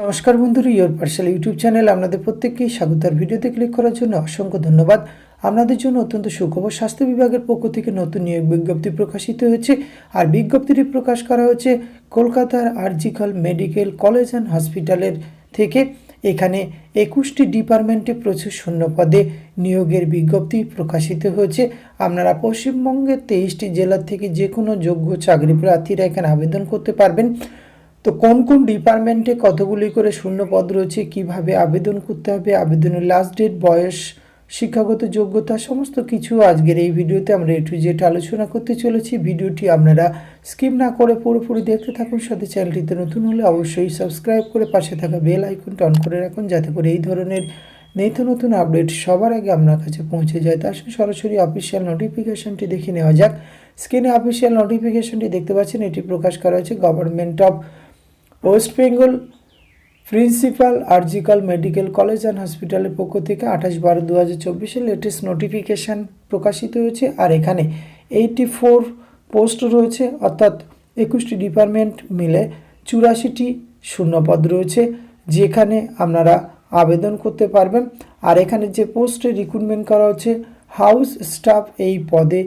নমস্কার বন্ধুরা, your parcel YouTube channel আপনাদের প্রত্যেককেই স্বাগত। আর ভিডিওতে ক্লিক করার জন্য অসংখ্য ধন্যবাদ। আপনাদের জন্য অত্যন্ত সুখবর, স্বাস্থ্য বিভাগের পক্ষ থেকে নতুন নিয়োগ বিজ্ঞপ্তি প্রকাশিত হয়েছে। আর বিজ্ঞপ্তিটি প্রকাশ করা হচ্ছে কলকাতার আরজিকর মেডিকেল কলেজ অ্যান্ড হসপিটালের থেকে। এখানে 21টি ডিপার্টমেন্টে প্রচুর শূন্য পদে নিয়োগের বিজ্ঞপ্তি প্রকাশিত হয়েছে। আপনারা পশ্চিমবঙ্গের 23টি জেলার থেকে যে কোনো যোগ্য চাকরি প্রার্থীরা এখানে আবেদন করতে পারবেন। তো কোন কোন ডিপার্টমেন্টে কতগুলি করে শূন্য পদ রয়েছে, কিভাবে আবেদন করতে হবে, আবেদনের লাস্ট ডেট, বয়স, শিক্ষাগত যোগ্যতা, সমস্ত কিছু আজকের এই ভিডিওতে আমরা A to Z আলোচনা করতে চলেছি। ভিডিওটি আপনারা স্কিপ না করে পুরোপুরি দেখতে থাকুন। সাথে চ্যানেলটিতে নতুন হলে অবশ্যই সাবস্ক্রাইব করে পাশে থাকা বেল আইকনটা অন করে রাখুন, যাতে করে এই ধরনের নিত্য নতুন আপডেট সবার আগে আপনার কাছে পৌঁছে যায়। তার সঙ্গে সরাসরি অফিসিয়াল নোটিফিকেশনটি দেখে নেওয়া যাক। স্ক্রিনে অফিসিয়াল নোটিফিকেশনটি দেখতে পাচ্ছেন, এটি প্রকাশ করা হয়েছে government of West Bengal principal RG Kar medical college and হসপিটালের পক্ষ থেকে 28/12/2024 লেটেস্ট নোটিফিকেশান প্রকাশিত হয়েছে। আর এখানে 84 পোস্ট রয়েছে, অর্থাৎ 21টি ডিপার্টমেন্ট মিলে 84টি শূন্যপদ রয়েছে, যেখানে আপনারা আবেদন করতে পারবেন। আর এখানে যে পোস্টে রিক্রুটমেন্ট করা হচ্ছে হাউস স্টাফ, এই পদে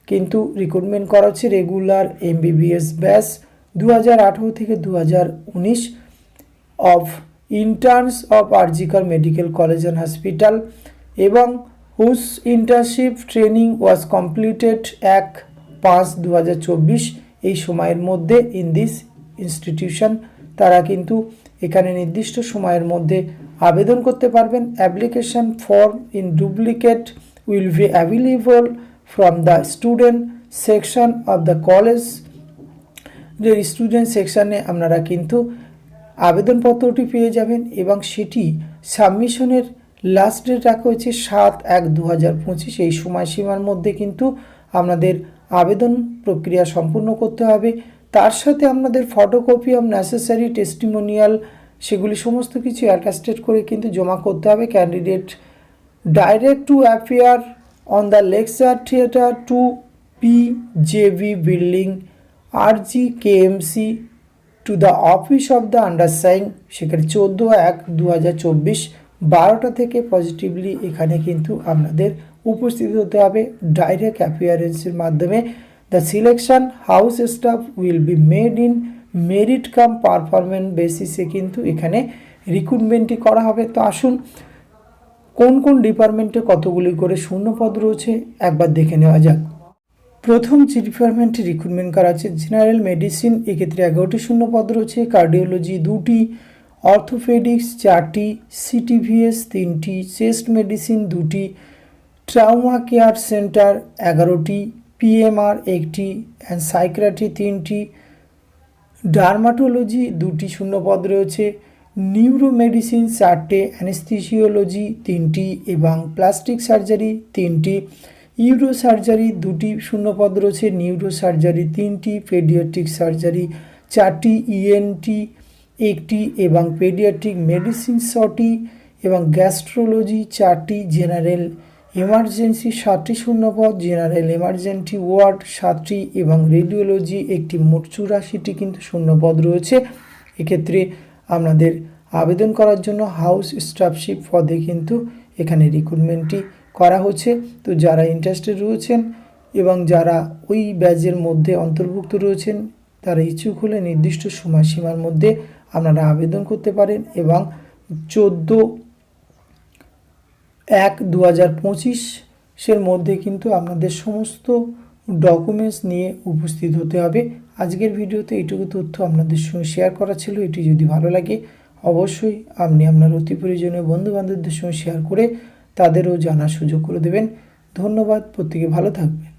কিন্তু রিক্রুটমেন্ট করা হচ্ছে রেগুলার MBBS ব্যাচ 2018 থেকে 2019 of interns of RG Kar medical college and hospital এবং হুস ইন্টার্নশিপ ট্রেনিং ওয়াজ কমপ্লিটেড 1/5/2024 এই সময়ের মধ্যে ইন দিস ইনস্টিটিউশন। তারা কিন্তু এখানে নির্দিষ্ট সময়ের মধ্যে আবেদন করতে পারবেন। Application form in duplicate will be available from the student section of the college. যে স্টুডেন্ট সেকশানে আপনারা কিন্তু আবেদনপত্রটি পেয়ে যাবেন এবং সেটি সাবমিশনের লাস্ট ডেট রাখা হয়েছে 7/1/2025। এই সময়সীমার মধ্যে কিন্তু আপনাদের আবেদন প্রক্রিয়া সম্পূর্ণ করতে হবে। তার সাথে আপনাদের ফটোকপি অফ নেসেসারি টেস্টিমোনিয়াল, সেগুলি সমস্ত কিছু অ্যাটাস্টেড করে কিন্তু জমা করতে হবে। Candidate direct to appear on the lecture theatre 2PJB building RGKMC to the office of the undersign, সেখানে 14/1/2024 12টা থেকে পজিটিভলি এখানে কিন্তু আপনাদের উপস্থিত হতে হবে ডাইরেক্ট অ্যাপিয়ারেন্সের মাধ্যমে। The selection house staff will be made in merit cum performance বেসিসে কিন্তু এখানে রিক্রুটমেন্টটি করা হবে। তো আসুন কোন কোন ডিপার্টমেন্টে কতগুলি করে শূন্য পদ রয়েছে একবার দেখে নেওয়া যাক। প্রথম যে ডিপার্টমেন্টে রিক্রুটমেন্ট করা হচ্ছে জেনারেল মেডিসিন, এক্ষেত্রে 11টি শূন্য পদ রয়েছে। কার্ডিওলজি 2টি, অর্থোপেডিক্স 4টি, CTVS 3টি, চেস্ট মেডিসিন 2টি, ট্রাউমা কেয়ার সেন্টার 11টি, PMR 1টি, অ্যান্ড সাইকিয়াট্রি 3টি, ডার্মাটোলজি 2টি শূন্য পদ রয়েছে, নিউরো মেডিসিন 4টে, অ্যানেস্থেসিওলজি 3টি এবং প্লাস্টিক সার্জারি 3টি, ইউরো সার্জারি 2টি শূন্যপদ রয়েছে, নিউরো সার্জারি 3টি, পেডিয়াট্রিক সার্জারি 4টি, ENT 1টি এবং পেডিয়াট্রিক মেডিসিন 6টি এবং গ্যাস্ট্রোলজি 4টি, জেনারেল এমার্জেন্সি 7টি শূন্যপদ, জেনারেল এমার্জেন্সি ওয়ার্ড 7টি এবং রেডিওলজি 1টি, মোট 84টি কিন্তু শূন্যপদ রয়েছে। এক্ষেত্রে আপনাদের আবেদন করার জন্য হাউস স্টাফশিপ পদে কিন্তু এখানে রিক্রুটমেন্টটি করা হচ্ছে। তো যারা ইন্টারেস্টেড রয়েছেন এবং যারা ওই ব্যাচের মধ্যে অন্তর্ভুক্ত রয়েছেন, তারা ইচ্ছুক হলে নির্দিষ্ট সময়সীমার মধ্যে আপনারা আবেদন করতে পারেন এবং 14/1/2025 মধ্যে কিন্তু আপনাদের সমস্ত ডকুমেন্টস নিয়ে উপস্থিত হতে হবে। আজকের ভিডিওতে এইটুকু তথ্য আপনাদের সঙ্গে শেয়ার করা ছিল। এটি যদি ভালো লাগে অবশ্যই আপনি আপনার অতি প্রয়োজনীয় বন্ধুবান্ধবদের সঙ্গে শেয়ার করে তাদেরও জানার সুযোগ করে দেবেন। ধন্যবাদ, প্রত্যেকে ভালো থাকবেন।